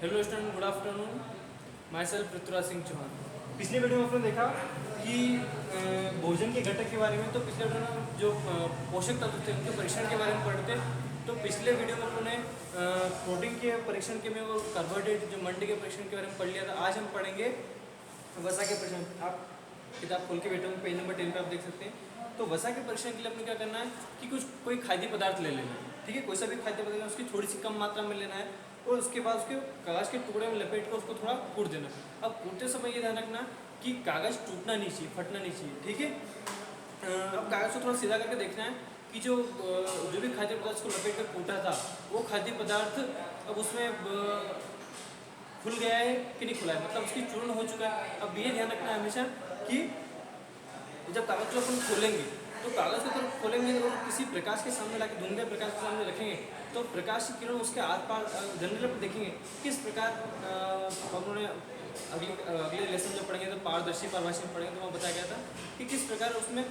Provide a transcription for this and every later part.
Hello student, good afternoon. Myself Prithviraj Singh Chauhan. पिछले video में आपने देखा कि भोजन के घटक के बारे में, तो पिछले वीडियो में जो पोषक तत्व थे उनके परीक्षण के बारे में पढ़ते। तो पिछले वीडियो में उन्होंने प्रोटीन के परीक्षण के में और कार्बोहाइड्रेट जो मंड के परीक्षण के बारे में पढ़ लिया था। आज हम पढ़ेंगे वसा के परीक्षण। आप किताब खोल के बैठे होंगे, पेज नंबर 10 पे आप देख सकते हैं। तो वसा के परीक्षण के लिए अपने क्या करना है कि कोई खाद्य पदार्थ ले लेना है। ठीक है, कोई सा भी खाद्य पदार्थ उसकी थोड़ी सी कम मात्रा में लेना है और उसके बाद उसके कागज़ के टुकड़े में लपेट कर उसको थोड़ा कूट देना। अब कूटते समय ये ध्यान रखना कि कागज़ टूटना नहीं चाहिए, फटना नहीं चाहिए। ठीक है, अब कागज़ को थोड़ा सीधा करके देखना है कि जो भी खाद्य पदार्थ को लपेट कर कूटा था वो खाद्य पदार्थ अब उसमें खुल गया है कि नहीं खुला है, मतलब उसकी चूर्ण हो चुका है। अब ये ध्यान रखना है हमेशा कि जब कागज़ को अपन खोलेंगे तो कागज़ को तरफ खोलेंगे और किसी प्रकाश के सामने लाके धुंधले प्रकाश के सामने रखेंगे तो प्रकाश की किरण उसके आर पार जनरल पर देखेंगे किस प्रकार। उन्होंने अगले लेसन जो पढ़ेंगे तो पारदर्शी पारभाषी में पढ़ेंगे तो वहाँ बताया गया था कि किस प्रकार उसमें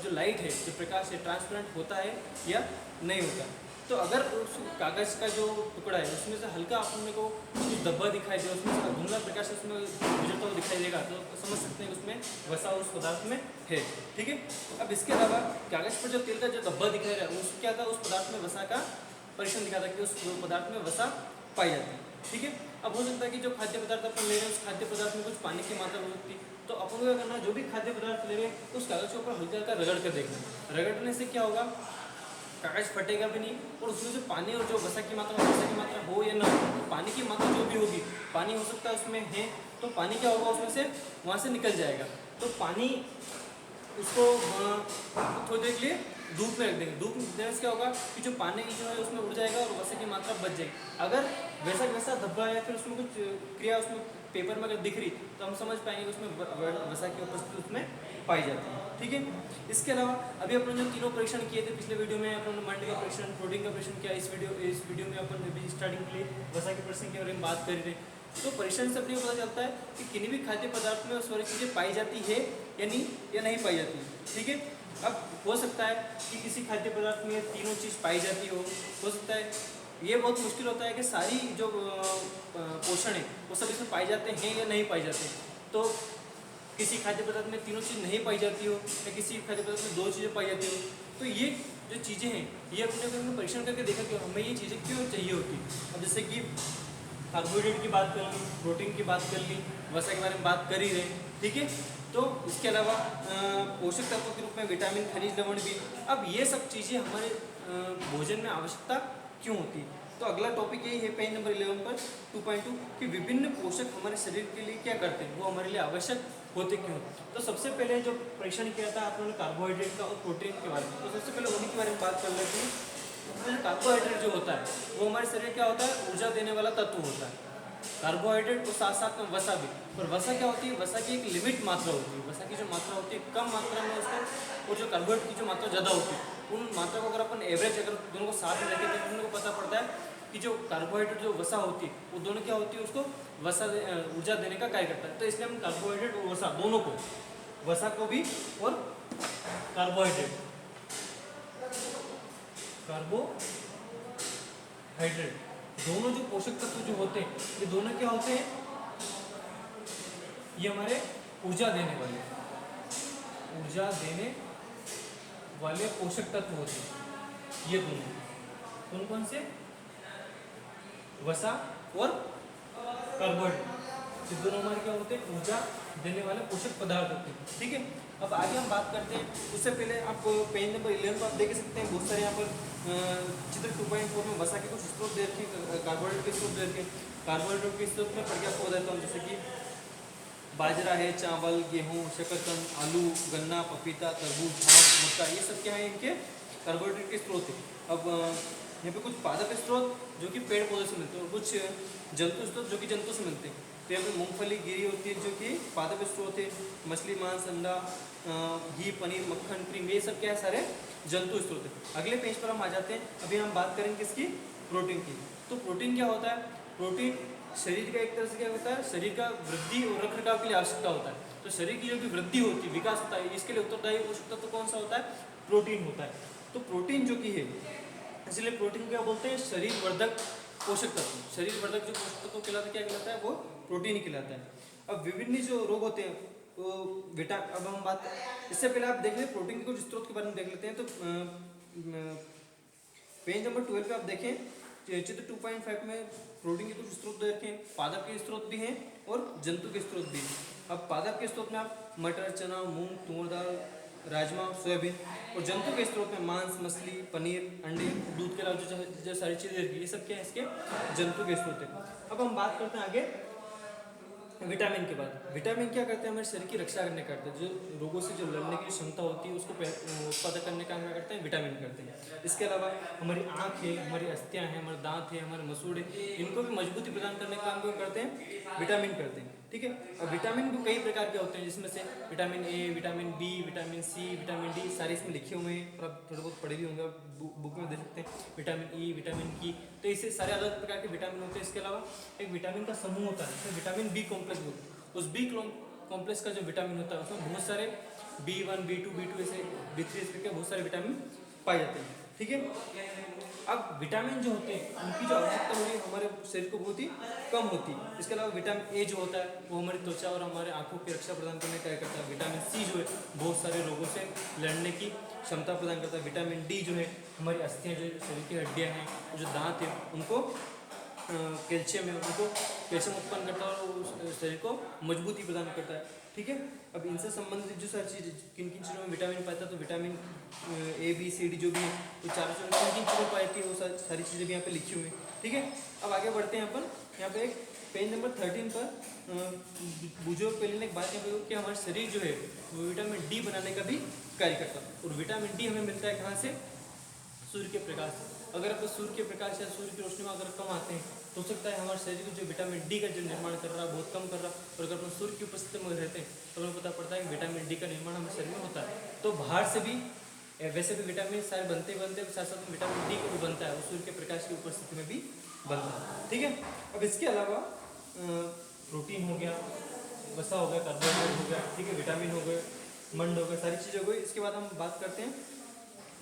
जो लाइट है, जो प्रकाश है, ट्रांसपेरेंट होता है या नहीं होता। तो अगर उस कागज़ का जो टुकड़ा है उसमें से हल्का अपने को कुछ धब्बा दिखाई दे, उसमें से धुंधला प्रकाश उसमें गुजरता हुआ दिखाई देगा तो समझ सकते हैं कि उसमें वसा उस पदार्थ में है। ठीक है, अब इसके अलावा कागज़ पर जो तेल का जो धब्बा दिखाई रहा है उस क्या था, उस पदार्थ में वसा का परीक्षण दिखाता है कि उस पदार्थ में वसा पाई जाती है। ठीक है, अब हो सकता है कि जो खाद्य पदार्थ अपन ले रहे हैं उस खाद्य पदार्थ में कुछ पानी की मात्रा हो सकती है। तो अपन को क्या करना, जो भी खाद्य पदार्थ ले रहे हैं उस कागज़ के ऊपर हल्का हल्का रगड़ कर देखना। रगड़ने से क्या होगा, कागज फटेगा भी नहीं और उसमें जो पानी और जो वसा की मात्रा हो या ना हो, तो पानी की मात्रा जो भी होगी, पानी हो सकता है उसमें है तो पानी क्या होगा उसमें से वहाँ से निकल जाएगा। तो पानी उसको थोड़ी देर के लिए धूप में रख देंगे। धूप देने से क्या होगा कि जो पानी जो है उसमें उड़ जाएगा और वसा की मात्रा बच जाएगी। अगर वैसा वैसा धब्बा है फिर उसमें कुछ क्रिया उसमें पेपर में अगर दिख रही तो हम समझ पाएंगे उसमें वसा की उपस्थिति उसमें पाई जाती है। ठीक है, इसके अलावा अभी अपन जो तीनों परीक्षण किए थे पिछले वीडियो में, अपन मंड का परीक्षण, प्रोटीन का परीक्षण किया। इस वीडियो में अपन अभी स्टार्टिंग के लिए वसा के परीक्षण के बारे में बात कर रहे थे। तो परीक्षण से अपने पता चलता है कि किन्हीं भी खाद्य पदार्थ में सारी चीज़ें पाई जाती है या नहीं पाई जाती है। ठीक है, अब हो सकता है कि किसी खाद्य पदार्थ में तीनों चीज़ पाई जाती हो सकता है। ये बहुत मुश्किल होता है कि सारी जो पोषण है वो सब इसमें पाए जाते हैं या नहीं पाए जाते। तो किसी खाद्य पदार्थ में तीनों चीज़ नहीं पाई जाती हो या किसी खाद्य पदार्थ में दो चीज़ें पाई जाती हो, तो ये जो चीज़ें हैं ये अपने परीक्षण करके देखा कि हमें ये चीज़ें क्यों चाहिए होती। अब जैसे कि कार्बोहाइड्रेट की बात कर ली, प्रोटीन की बात कर ली, वसा के बारे में बात कर ही रहे। ठीक है, तो इसके अलावा पोषक तत्वों के रूप में विटामिन, खनिज, लवण भी। अब ये सब चीज़ें हमारे भोजन में आवश्यकता क्यों होती है, तो अगला टॉपिक यही है पेज नंबर 11 पर 2.2 कि विभिन्न पोषक हमारे शरीर के लिए क्या करते हैं, वो हमारे लिए आवश्यक होते क्यों। तो सबसे पहले जो परीक्षण किया था आप लोगों ने कार्बोहाइड्रेट का और प्रोटीन के बारे में, तो सबसे पहले उन्हीं के बारे में बात कर लेते हैं। कार्बोहाइड्रेट जो होता है वो हमारे शरीर क्या होता है, ऊर्जा देने वाला तत्व होता है। कार्बोहाइड्रेट और साथ साथ में वसा भी। और वसा क्या होती है, वसा की एक लिमिट मात्रा होती है। वसा की जो मात्रा होती है कम मात्रा में उसको, और जो कार्बोहाइड्रेट की जो मात्रा ज़्यादा होती है उन मात्रा को अगर अपन एवरेज अगर दोनों को साथ में रखें तो हम लोग को पता पड़ता है कि जो कार्बोहाइड्रेट जो वसा होती है वो दोनों क्या होती है, उसको वसा ऊर्जा देने का कार्य करता है। तो इसलिए हम कार्बोहाइड्रेट और वसा दोनों को, वसा को भी और कार्बोहाइड्रेट दोनों जो पोषक तत्व जो होते हैं ये दोनों क्या होते हैं, ये हमारे ऊर्जा देने वाले पोषक तत्व होते हैं। ये दोनों कौन कौन से, वसा और कार्बोहाइड्रेट, ये दोनों हमारे क्या होते हैं, ऊर्जा देने वाले पोषक पदार्थ होते हैं। ठीक है, अब आगे हम बात करते हैं। उससे पहले आप पेज नंबर 11 पर आप देख सकते हैं बहुत सारे यहाँ पर चित्र 2.4 में वसा के कुछ स्रोत दे रखे, कार्बोहाइड्रेट के स्रोत दे रखे। कार्बोहाइड्रेट के स्रोत में पढ़ के आपको बताता हूँ, जैसे कि बाजरा है, चावल, गेहूँ, शकरकंद, आलू, गन्ना, पपीता, तरबूज, आम, मक्का, ये सब क्या है, इनके कार्बोहाइड्रेट के स्रोत है। अब यहाँ पे कुछ पादप स्रोत जो कि पेड़ पौधे से मिलते हैं और कुछ जंतु स्रोत जो कि जंतु से मिलते हैं। तो यहाँ पे मूंगफली, गिरी होती है जो कि पादप स्रोत है। मछली, मांस, अंडा, घी, पनीर, मक्खन, क्रीम, ये सब क्या है, सारे जंतु स्रोत है। अगले पेज पर हम आ जाते हैं। अभी हम बात करेंगे किसकी, प्रोटीन की। तो प्रोटीन क्या होता है, प्रोटीन शरीर का एक तरह से क्या होता है, शरीर का वृद्धि और रखरखाव के लिए आवश्यकता होता है। तो शरीर की जो भी वृद्धि होती है, विकास होता है, इसके लिए उत्तरदायी पोषक तत्व कौन सा होता है, प्रोटीन होता है। तो प्रोटीन जो कि है, इसलिए प्रोटीन क्या बोलते हैं, शरीर वर्धक पोषक तत्व, शरीर वर्धक जो पोषक तत्व कहलाता है क्या कहलाता है, वो प्रोटीन कहलाता है। अब विभिन्न जो रोग होते हैं वो अब हम बात, इससे पहले आप देख लें प्रोटीन के कुछ स्रोत के बारे में देख लेते हैं। तो पेज नंबर 12 पे आप देखें, चित्र 2.5 में प्रोटीन के कुछ स्रोत दे रखे हैं, पादप के स्रोत भी हैं और जंतु के स्रोत भी हैं। अब पादप के स्रोत में आप मटर, चना, मूंग, तूर दाल, राजमा, सोयाबीन, और जंतु के स्रोत में मांस, मछली, पनीर, अंडे, दूध के अलावा जो सारी चीज़ें रहती है, ये सब क्या है, इसके जंतु के स्रोत है। अब हम बात करते हैं आगे विटामिन के बाद। विटामिन क्या करते हैं, हमारे शरीर की रक्षा करने करते हैं, जो रोगों से जो लड़ने की क्षमता होती है उसको उत्पादन करने का काम क्या करते हैं, विटामिन करते हैं। इसके अलावा हमारी आँख है, हमारी अस्थियाँ हैं, हमारे दांत है, हमारे मसूड़ है, इनको भी मजबूती प्रदान करने का काम क्यों करते हैं, विटामिन करते हैं। ठीक है। अब विटामिन भी कई प्रकार के होते हैं, जिसमें से vitamin A, vitamin B, vitamin C, vitamin D, सारे इसमें लिखे हुए हैं और आप थोड़े बहुत पढ़े भी होंगे, बुक में देख सकते हैं। विटामिन ई, विटामिन की, तो इससे सारे अलग प्रकार के विटामिन होते हैं। इसके अलावा एक विटामिन का समूह होता है, तो विटामिन बी कॉम्प्लेक्स होता है। उस बी कॉम्प्लेक्स का जो विटामिन होता है उसमें बहुत सारे B1, B2, B2 ऐसे B3 इस करके बहुत सारे विटामिन पाए जाते हैं। ठीक है। अब विटामिन जो होते हैं उनकी जो आवश्यकता होती है हमारे शरीर को बहुत ही कम होती है। इसके अलावा विटामिन ए जो होता है वो हमारी त्वचा और हमारे आंखों की रक्षा प्रदान करने का कार्य करता है। विटामिन सी जो है बहुत सारे रोगों से लड़ने की क्षमता प्रदान करता है। विटामिन डी जो है हमारी अस्थियाँ, जो शरीर की हड्डियाँ हैं, जो दांत हैं, उनको कैल्शियम है, उनको कैल्शियम उत्पन्न करता है और शरीर को मजबूती प्रदान करता है। ठीक है। अब इनसे संबंधित जो सारी चीज़ किन किन चीज़ों में विटामिन पाता है, तो vitamin A, B, C, D जो भी है, तो चारों चीज़ों किन किन चीज़ों पाई जाती है, वो सारी चीज़ें भी यहाँ पे लिखी हुई हैं। ठीक है। अब आगे बढ़ते हैं अपन, यहाँ पे एक पेज नंबर 13 पर बुजुर्ग पहले ने एक बात यहाँ पे कि हमारे शरीर जो है वो विटामिन डी बनाने का भी कार्य करता है। और विटामिन डी हमें मिलता है कहाँ से, सूर्य के प्रकाश से। अगर आपको सूर्य के प्रकाश या सूर्य की रोशनी में अगर कम आते हैं तो हो सकता है हमारे शरीर को जो विटामिन डी का जो निर्माण कर रहा है बहुत कम कर रहा है। और अगर अपन सूर्य की उपस्थिति में रहते हैं तो हमें पता पड़ता है कि विटामिन डी का निर्माण हमारे शरीर में होता है। तो बाहर से भी वैसे भी विटामिन सारे बनते साथ साथ विटामिन डी को भी बनता है, वो सूर्य के प्रकाश की उपस्थिति में भी बनता है। ठीक है। अब इसके अलावा प्रोटीन हो गया, वसा हो गया, कार्बोहाइड्रेट हो गया, ठीक है, विटामिन हो गए, मंड हो गए, सारी चीज़ें हो गई। इसके बाद हम बात करते हैं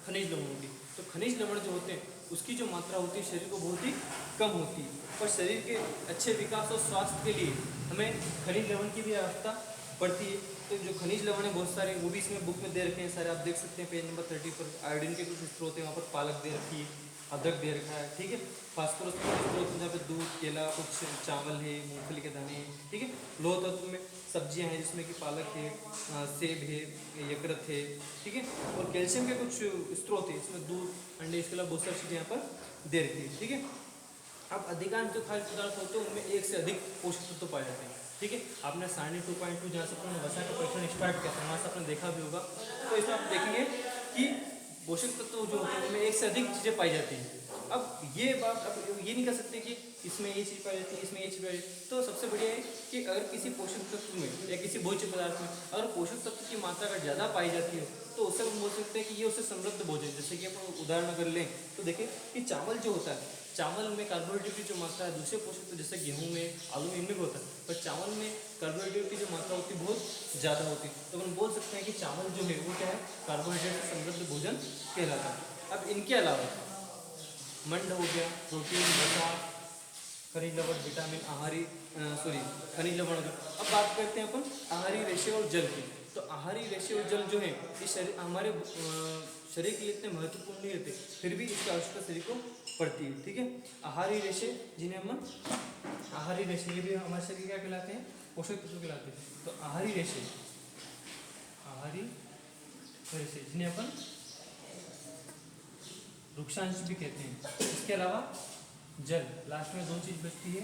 खनिज लवणों की। तो खनिज लवण जो होते हैं उसकी जो मात्रा होती है शरीर को बहुत ही कम होती है, और शरीर के अच्छे विकास और स्वास्थ्य के लिए हमें खनिज लवण की भी आवश्यकता पड़ती है। तो जो खनिज लवण है बहुत सारे, वो भी इसमें बुक में दे रखे हैं सारे, आप देख सकते हैं पेज नंबर 30 पर। आयोडीन के कुछ स्रोत हैं, वहाँ पर पालक दे रखी है, अदरक दे रखा है। ठीक है। फास्फोरस के स्रोत जहाँ पे दूध, केला, कुछ चावल है, मूंगफली के दाने हैं। ठीक है। लोह तत्व में सब्जियां हैं जिसमें कि पालक है, सेब है, यकृत है। ठीक है। और कैल्शियम के कुछ स्रोत है, इसमें दूध, अंडे, इसके अलावा बहुत सारी चीज़ें यहाँ पर दे रखी है। ठीक है। अब अधिकांश जो खाद्य पदार्थ होते हैं उनमें एक से अधिक पोषक तत्व पाए जाते हैं। ठीक है। आपने सारणी 2.2 जहाँ से अपने वसा का परीक्षण स्टार्ट किया था वहाँ से आपने देखा भी होगा, तो इसमें आप देखेंगे कि पोषक तत्व जो होते हैं उनमें एक से अधिक चीज़ें पाई जाती हैं। अब ये बात अब ये नहीं कर सकते कि इसमें ये चीज़ पाई जाती है, इसमें ये चीज़ पाई जाती है। तो सबसे बढ़िया है कि अगर किसी पोषक तत्व में या किसी भोज्य पदार्थ में अगर पोषक तत्व की मात्रा अगर ज़्यादा पाई जाती है तो उससे हम बोल सकते हैं कि ये उससे समृद्ध भोजन। जैसे कि अपन उदाहरण अगर लें तो देखें कि चावल जो होता है, चावल में कार्बोहाइड्रेट की जो मात्रा है दूसरे पोषक तत्व जैसे गेहूँ में, आलू में, इनमें भी होता है, पर चावल में कार्बोहाइड्रेट की जो मात्रा होती है बहुत ज़्यादा होती है। तो हम बोल सकते हैं कि चावल जो है वो क्या है, कार्बोहाइड्रेट से समृद्ध भोजन कहलाता है। अब इनके अलावा मंड हो गया, प्रोटीन, वसा, खनिज लवण, विटामिन, खनिज लवण हो गया। अब बात करते हैं अपन आहारी रेशे और जल की। तो आहारी रेशे और जल जो है इस हमारे शरीर के लिए इतने महत्वपूर्ण नहीं रहते, फिर भी इसकी आवश्यकता शरीर को पड़ती है। ठीक है। आहारी रेशे जिन्हें हम आहारी रेशे, ये भी हमारे शरीर क्या कहलाते हैं, पोषक तत्व कहलाते हैं। तो आहारी रेशे जिन्हें अपन वृक्षांश भी कहते हैं। इसके अलावा जल, लास्ट में दो चीज बचती है,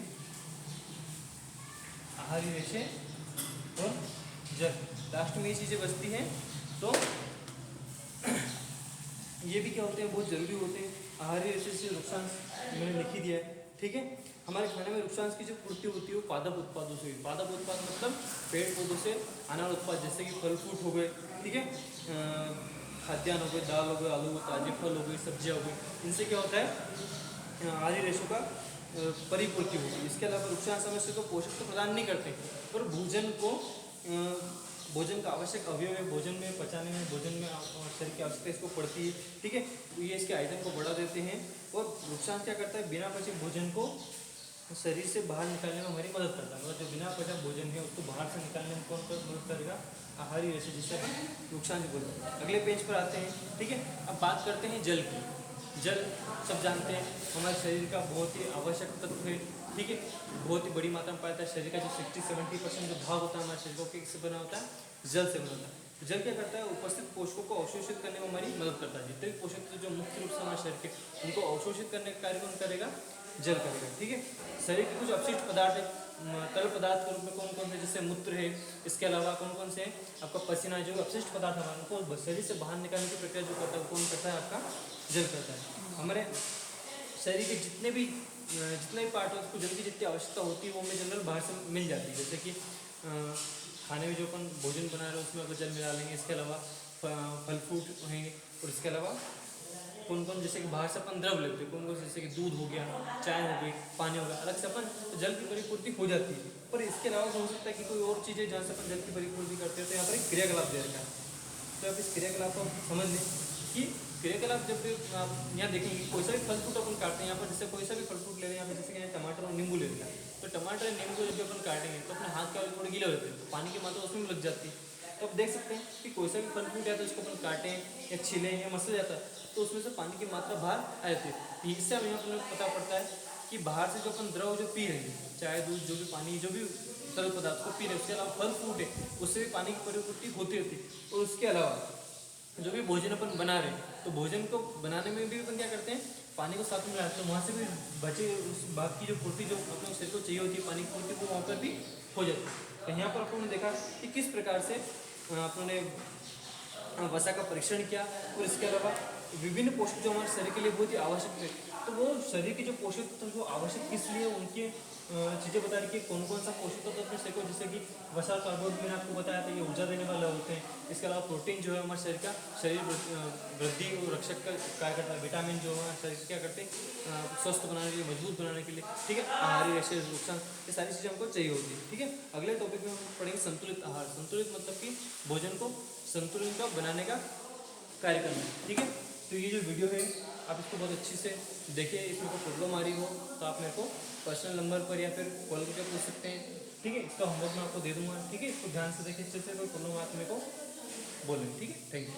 आहारी रेशे और जल, लास्ट में ये चीज़ें बचती हैं। तो ये भी क्या होते हैं, बहुत जरूरी होते हैं। आहारी रेशे से वृक्षांश मैंने लिख ही दिया है। ठीक है। हमारे खाने में वृक्षांश की जो पूर्ति होती है वो पादप उत्पादों से हुई। पादप उत्पाद मतलब पेड़ पौधों से अनाज उत्पाद, जैसे कि फल फ्रूट हो गए, ठीक है, खाद्यान्न हो गए, दाल हो गए, आलू हो, ताजे फल हो गए, सब्जियाँ हो गई, इनसे क्या होता है, आहारी रेशों का परिपूर्ति होती है। इसके अलावा वृक्षांश हमें को पोषक तो प्रदान नहीं करते, पर भोजन को भोजन का आवश्यक अवयव है, भोजन में पचाने में, भोजन में शरीर की आवश्यकता इसको पड़ती है, ठीक है। तो ये इसके आयतन को बढ़ा देते हैं। और नुकसान क्या करता है, बिना पचे भोजन को शरीर से बाहर निकालने में हमारी मदद करता है। मतलब जो बिना पचा भोजन है उसको बाहर से निकालने में कौन मदद करेगा, आहारी रस, जिससे अपन नुकसान से बोलते हैं। अगले पेज पर आते हैं, ठीक है। अब बात करते हैं जल की। जल सब जानते हैं हमारे शरीर का बहुत ही आवश्यक तत्व है, ठीक है। बहुत ही बड़ी मात्रा में पाया जाता है। शरीर का जो 60-70% जो भाग होता है हमारे शरीर को किससे बना होता है, जल से बना होता है। तो जल क्या करता है, उपस्थित पोषकों को अवशोषित करने में हमारी मदद करता है। जितने भी पोषक तत्व जो मुख्य रूप से हमारे शरीर के, उनको अवशोषित करने का कार्य कौन करेगा, जल करेगा, ठीक है। शरीर के कुछ अपशिष्ट पदार्थ है तरल पदार्थ के रूप में कौन कौन से, जैसे मूत्र है, इसके अलावा कौन कौन से आपका पसीना, जो अपशिष्ट पदार्थ हमारे को शरीर से बाहर निकालने की प्रक्रिया जो करता है कौन करता है, आपका जल करता है। हमारे शरीर के जितने भी पार्ट है उसको जल की जितनी आवश्यकता होती है वो हमें जनरल बाहर से मिल जाती है। जैसे कि खाने में जो अपन भोजन बना रहे हैं उसमें अगर जल मिला लेंगे, इसके अलावा फल फ्रूट हैं, और इसके अलावा कौन कौन, जैसे कि बाहर से अपन द्रव लेते हैं, कौन कौन, जैसे कि दूध हो गया, चाय हो गई, पानी हो गया, अलग से अपन जल की परिपूर्ति हो जाती है। पर इसके अलावा हो सकता है कि कोई और चीज़ है जहाँ से अपन जल की परिपूर्ति करते हैं। तो यहाँ पर एक क्रियाकलाप दे रखा है। तो आप इस क्रियाकलाप को समझ लें कि क्रियाकलाप जब भी आप यहाँ देखेंगे, कोई सा भी फल फ्रूट अपन काटते हैं, यहाँ पर जैसे कोई सा भी फल फ्रूट ले रहे हैं, यहाँ पर जैसे कि यहाँ टमाटर और नींबू ले लिया, तो टमाटर और नींबू जब भी अपन काटेंगे तो अपने हाथ के वाले थोड़े गीले होते हैं, तो पानी की मात्रा उसमें भी लग जाती है। तो आप देख सकते हैं कि कोई सा भी फल फ्रूट है तो उसको अपन काटें या छिलें या मसल जाता है तो उसमें से पानी की मात्रा बाहर आ जाती है। इससे हमें अपने पता पड़ता है कि बाहर से जो अपन द्रव जो पी रहे हैं, चाहे दूध, जो भी पानी, जो भी तरल पदार्थ को पी रहे हैं, उसके अलावा फल फ्रूट है उससे भी पानी की परिपूर्ति होती रहती है। और उसके अलावा जो भी भोजन अपन बना रहे हैं तो भोजन को बनाने में भी अपन क्या करते हैं, पानी को साथ में मिलाते हैं, तो वहाँ से भी बचे उस भाग की जो पूर्ति जो अपने शरीर को चाहिए होती है पानी की पूर्ति, वो वहाँ पर भी हो जाती है। तो यहाँ पर अपन ने देखा कि किस प्रकार से अपने वसा का परीक्षण किया, और इसके अलावा विभिन्न पोषक जो हमारे शरीर के लिए बहुत ही आवश्यक है, तो वो शरीर के जो पोषक तत्व जो आवश्यक किस लिए, उनके चीज़ें बता रही कि कौन कौन सा पोषक तत्व अपने शरीर को, जैसे कि वसा, कार्बोहाइड्रेट मैंने आपको बताया था, ये ऊर्जा देने वाले होते हैं। इसके अलावा प्रोटीन जो है हमारे शरीर का वृद्धि और रक्षक का कार्य करता है। विटामिन जो हमारे शरीर क्या करते हैं, स्वस्थ बनाने के लिए, मजबूत बनाने के लिए, ठीक है। आहारी रस, नुकसान, ये सारी चीज़ें हमको चाहिए होती है, ठीक है। अगले टॉपिक में हम पढ़ेंगे संतुलित आहार। संतुलित मतलब कि भोजन को संतुलन का बनाने का कार्य करना है, ठीक है। तो ये जो वीडियो है आप इसको बहुत अच्छी से देखिए, इसमें कोई प्रॉब्लम आ रही हो तो आप मेरे को पर्सनल नंबर पर या फिर कॉल करके पूछ सकते हैं, ठीक है। इसका होमवर्क मैं आपको दे दूंगा, ठीक है। इसको ध्यान से देखिए, अच्छे से, कोई प्रॉब्लम आए तो मेरे को बोलें, ठीक है। Thank you.